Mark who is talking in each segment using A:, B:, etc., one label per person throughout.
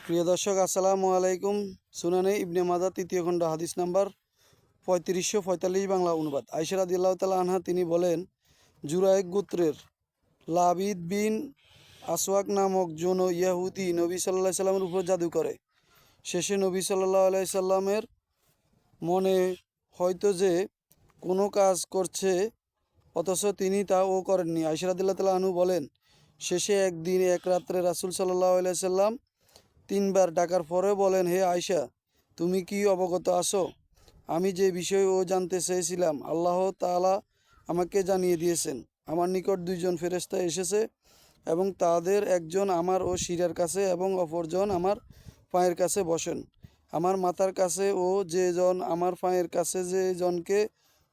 A: প্রিয় দর্শক, আসসালামু আলাইকুম। সুনানে ইবনে মাজাহ তৃতীয় খণ্ড হাদিস নাম্বার 3545 বাংলা অনুবাদ। আয়েশা রাদিয়াল্লাহু তাআলা আনহা তিনি বলেন, জুরাইক গোত্রের লাবিদ বিন আসওয়াক নামক জন ইয়াহুদি নবী সাল্লাল্লাহু আলাইহি সাল্লামের উপর জাদু করে। শেষে নবী সাল্লাল্লাহু আলাইহি সাল্লামের মনে হয়তো যে কোনো কাজ করছে, অথচ তিনি ও করেননি। আয়েশা রাদিয়াল্লাহু তাআলা আনহু বলেন, শেষে একদিন এক রাত্রে রাসূল সাল্লাল্লাহু আলাইহি সাল্লাম 3বার ডাকার পরেও বলেন, হে আয়েশা, তুমি কি অবগত আছো? আমি যে বিষয় জানতে চেয়েছিলাম আল্লাহ তাআলা আমাকে জানিয়ে দিয়েছেন। আমার নিকট 2জন ফেরেশতা এসেছে এবং তাদের একজন আমার ও শিরার কাছে এবং অপরজন আমার পায়ের কাছে বসেন। আমার মাথার কাছে ও যে জন আমার পায়ের কাছে যে জনকে,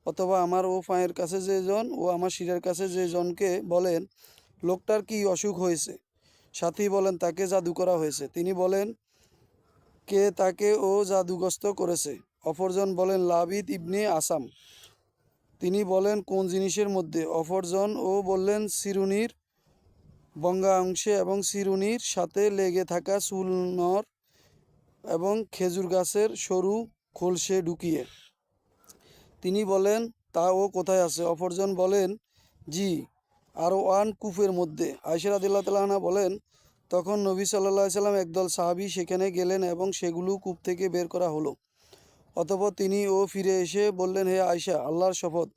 A: অথবা আমার ও পায়ের কাছে যে জন ও আমার শিরার কাছে যে জনকে বলেন, লোকটার কি অসুখ হয়েছে? সাথী বলেন, তাকে জাদু করা হয়েছে। তিনি বলেন, কে তাকে জাদুগ্রস্ত করেছে? অপরজন বলেন, লাবিদ ইবনে আসাম। তিনি বলেন, কোন জিনিসের মধ্যে? অপরজন বললেন, চিরুনির বঙ্গা অংশে এবং চিরুনির সাথে লেগে থাকা চুল নর এবং খেজুর গাছের সরু খোলসে ঢুকিয়ে। তিনি বলেন, তা কোথায় আছে? অপরজন বলেন, জি, আরওয়ান কূপের মধ্যে। আয়েশা রাদিয়াল্লাহু তাআলা আনহা বলেন, তখন নবী সাল্লাল্লাহু আলাইহি সাল্লাম একদল সাহাবী সেখানে গেলেন এবং সেগুলো কূপ থেকে বের করা হলো। অতঃপর তিনি ফিরে এসে বললেন, হে আয়েশা, আল্লাহর শপথ,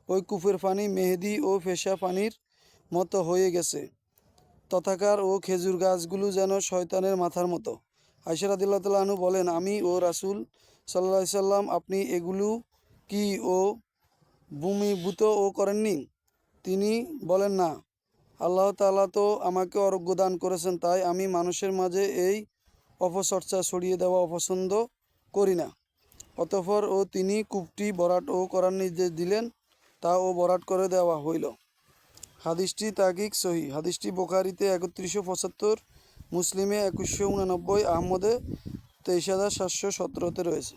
A: ওই কূপের পানি মেহেদি ও ফেসা পানির মতো হয়ে গেছে। তথাকার খেজুর গাছগুলো যেন শয়তানের মাথার মতো। আয়েশা রাদিয়াল্লাহু তাআলা আনহু বলেন, আমি রাসূল সাল্লাল্লাহু আলাইহি সাল্লাম, আপনি এগুলো কি ভূমিভূত করেননি? তিনি বলেন, না, আল্লাহ তাআলা তো আমাকে আরোগ্য দান করেছেন, তাই আমি মানুষের মাঝে এই অপচর্চা ছড়িয়ে দেওয়া অপছন্দ করি না। অতঃপর তিনি কূপটি ভরাট করার নির্দেশ দিলেন। তা ভরাট করে দেওয়া হইল। হাদিসটি তাকিক সহিহ। হাদিসটি বুখারীতে ৩১৭৫, মুসলিমে ২১89, আহমদে ২৩৭17তে রয়েছে।